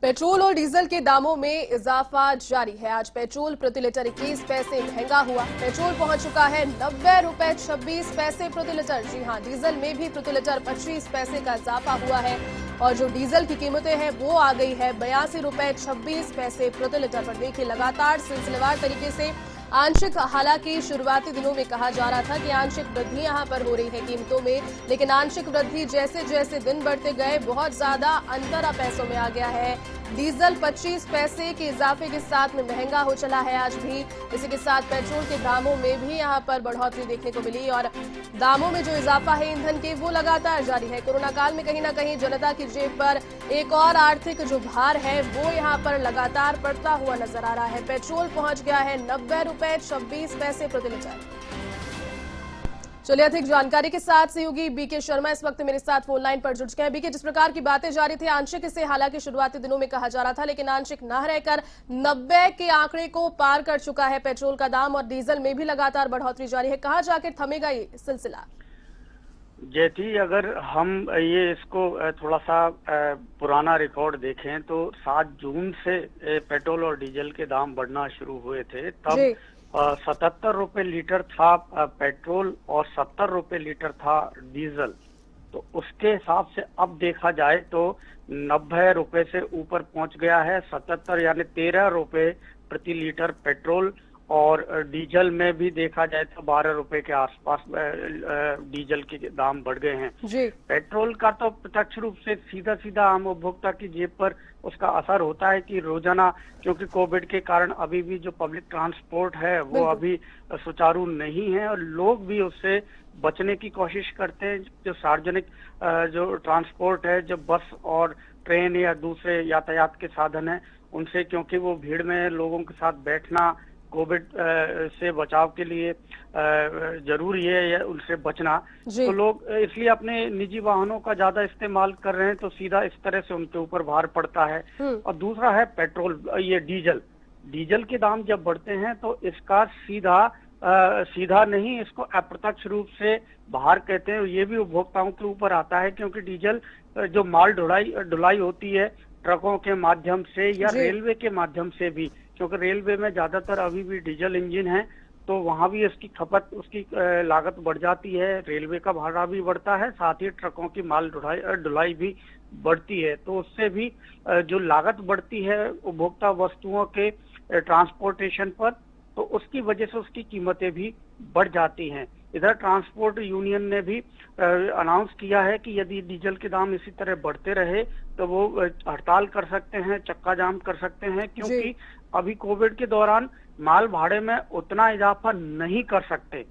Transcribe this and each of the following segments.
Petrol और diesel के दामों में इजाफा जारी है। आज पेट्रोल प्रति लीटर 21 पैसे महंगा हुआ। पेट्रोल पहुंच चुका है 90 रुपए 26 पैसे प्रति लीटर। जी हां, डीजल में भी प्रति लीटर 25 पैसे का इजाफा हुआ है और जो डीजल की कीमतें हैं वो आ गई है 82 रुपए 26 पैसे प्रति लीटर पर। देखिए, लगातार सिलसिलेवार तरीके से आंशिक, हालांकि शुरुआती दिनों में कहा जा रहा था कि आंशिक वृद्धि यहां पर हो रही है कीमतों में, लेकिन आंशिक वृद्धि जैसे जैसे दिन बढ़ते गए बहुत ज्यादा अंतर अब पैसों में आ गया है। डीजल 25 पैसे के इजाफे के साथ में महंगा हो चला है आज भी। इसी के साथ पेट्रोल के दामों में भी यहां पर बढ़ोतरी देखने को मिली और दामों में जो इजाफा है ईंधन के वो लगातार जारी है। कोरोना काल में कहीं ना कहीं जनता की जेब पर एक और आर्थिक जो भार है वो यहां पर लगातार बढ़ता हुआ नजर आ रहा है। पेट्रोल पहुंच गया है 90 रुपए 26 पैसे प्रति लीटर। चलिए, अधिक जानकारी के साथ सहयोगी बीके शर्मा इस वक्त मेरे साथ फोन लाइन पर जुड़ चुके हैं। बीके, जिस प्रकार की बातें जारी थी आंशिक से हालांकि शुरुआती दिनों में कहा जा रहा था, लेकिन आंशिक न रहकर 90 के आंकड़े को पार कर चुका है पेट्रोल का दाम और डीजल में भी लगातार बढ़ोतरी जारी है। कहां जाकर थमेगा ये सिलसिला? जेठी, अगर हम ये इसको थोड़ा सा पुराना रिकॉर्ड देखें तो 7 जून से पेट्रोल और डीजल के दाम बढ़ना शुरू हुए थे। तब 77 रुपए लीटर था पेट्रोल और 70 रुपए लीटर था डीजल। तो उसके हिसाब से अब देखा जाए तो 90 रुपए से ऊपर पहुंच गया है। 77 यानी 13 रुपए प्रति लीटर पेट्रोल और डीजल में भी देखा जाए तो 12 रुपए के आसपास डीजल के दाम बढ़ गए हैं जी। पेट्रोल का तो प्रत्यक्ष रूप से सीधा सीधा आम उपभोक्ता की जेब पर उसका असर होता है कि रोजाना, क्योंकि कोविड के कारण अभी भी जो पब्लिक ट्रांसपोर्ट है वो अभी सुचारू नहीं है और लोग भी उससे बचने की कोशिश करते हैं। जो सार्वजनिक जो ट्रांसपोर्ट है, जो बस और ट्रेन या दूसरे यातायात के साधन है उनसे, क्योंकि वो भीड़ में लोगों के साथ बैठना कोविड से बचाव के लिए जरूरी है या उनसे बचना, तो लोग इसलिए अपने निजी वाहनों का ज्यादा इस्तेमाल कर रहे हैं, तो सीधा इस तरह से उनके ऊपर भार पड़ता है। और दूसरा है पेट्रोल, ये डीजल के दाम जब बढ़ते हैं तो इसका सीधा नहीं, इसको अप्रत्यक्ष रूप से भार कहते हैं। ये भी उपभोक्ताओं के ऊपर आता है, क्योंकि डीजल जो माल ढुलाई होती है ट्रकों के माध्यम से या रेलवे के माध्यम से भी, क्योंकि रेलवे में ज्यादातर अभी भी डीजल इंजन है, तो वहां भी इसकी खपत, उसकी लागत बढ़ जाती है। रेलवे का भाड़ा भी बढ़ता है, साथ ही ट्रकों की माल ढुलाई भी बढ़ती है, तो उससे भी जो लागत बढ़ती है उपभोक्ता वस्तुओं के ट्रांसपोर्टेशन पर, तो उसकी वजह से उसकी कीमतें भी बढ़ जाती हैं। इधर ट्रांसपोर्ट यूनियन ने भी अनाउंस किया है कि यदि डीजल के दाम इसी तरह बढ़ते रहे तो वो हड़ताल कर सकते हैं, चक्का जाम कर सकते हैं, क्योंकि अभी कोविड के दौरान माल भाड़े में उतना इजाफा नहीं कर सकते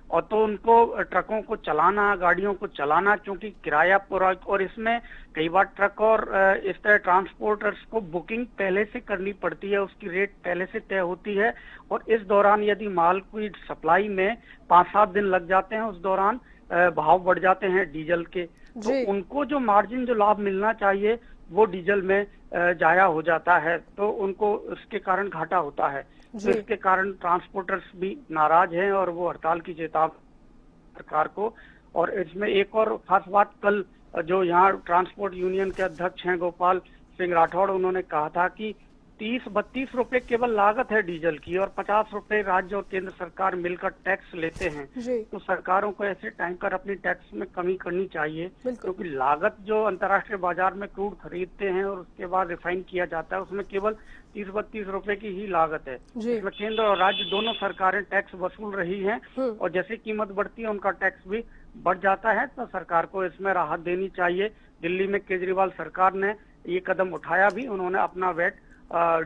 और तो उनको ट्रकों को चलाना, गाड़ियों को चलाना, क्योंकि किराया पूरा, और इसमें कई बार ट्रक और इस तरह ट्रांसपोर्टर्स को बुकिंग पहले से करनी पड़ती है, उसकी रेट पहले से तय होती है और इस दौरान यदि माल की सप्लाई में 5-7 दिन लग जाते हैं, उस दौरान भाव बढ़ जाते हैं डीजल के, तो उनको जो मार्जिन, जो लाभ मिलना चाहिए वो डीजल में जाया हो जाता है, तो उनको उसके कारण घाटा होता है। तो इसके कारण ट्रांसपोर्टर्स भी नाराज हैं और वो हड़ताल की चेतावनी सरकार को। और इसमें एक और खास बात, कल जो यहाँ ट्रांसपोर्ट यूनियन के अध्यक्ष हैं गोपाल सिंह राठौड़, उन्होंने कहा था कि 30-32 रुपए केवल लागत है डीजल की और 50 रुपए राज्य और केंद्र सरकार मिलकर टैक्स लेते हैं, तो सरकारों को ऐसे टैंकर अपनी टैक्स में कमी करनी चाहिए, क्योंकि लागत जो अंतर्राष्ट्रीय बाजार में क्रूड खरीदते हैं और उसके बाद रिफाइन किया जाता है उसमें केवल 30-32 रुपए की ही लागत है। इसमें केंद्र और राज्य दोनों सरकारें टैक्स वसूल रही हैं और जैसे कीमत बढ़ती है उनका टैक्स भी बढ़ जाता है, तो सरकार को इसमें राहत देनी चाहिए। दिल्ली में केजरीवाल सरकार ने ये कदम उठाया भी, उन्होंने अपना वैट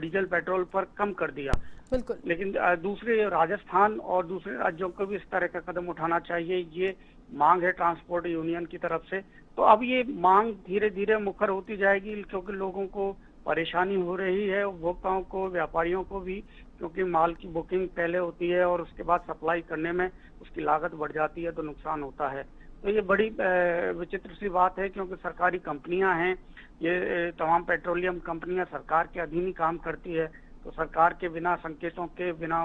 डीजल पेट्रोल पर कम कर दिया, लेकिन दूसरे राजस्थान और दूसरे राज्यों को भी इस तरह का कदम उठाना चाहिए। ये मांग है ट्रांसपोर्ट यूनियन की तरफ से। तो अब ये मांग धीरे धीरे मुखर होती जाएगी, क्योंकि लोगों को परेशानी हो रही है, उपभोक्ताओं को, व्यापारियों को भी, क्योंकि माल की बुकिंग पहले होती है और उसके बाद सप्लाई करने में उसकी लागत बढ़ जाती है, तो नुकसान होता है। तो ये बड़ी विचित्र सी बात है, क्योंकि सरकारी कंपनियां हैं, ये तमाम पेट्रोलियम कंपनियां सरकार के अधीन ही काम करती है, तो सरकार के बिना संकेतों के, बिना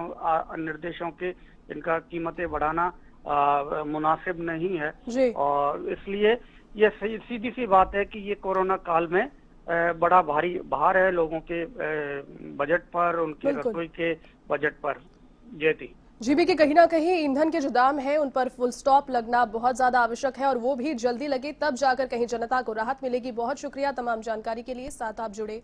निर्देशों के इनका कीमतें बढ़ाना मुनासिब नहीं है। और इसलिए ये सीधी सी बात है कि ये कोरोना काल में बड़ा भारी भार है लोगों के बजट पर, उनके बिल्कुल। रसोई के बजट पर। जयती जीबी के कहीं ना कहीं ईंधन के जो दाम है उन पर फुल स्टॉप लगना बहुत ज्यादा आवश्यक है और वो भी जल्दी लगे, तब जाकर कहीं जनता को राहत मिलेगी। बहुत शुक्रिया तमाम जानकारी के लिए, साथ आप जुड़े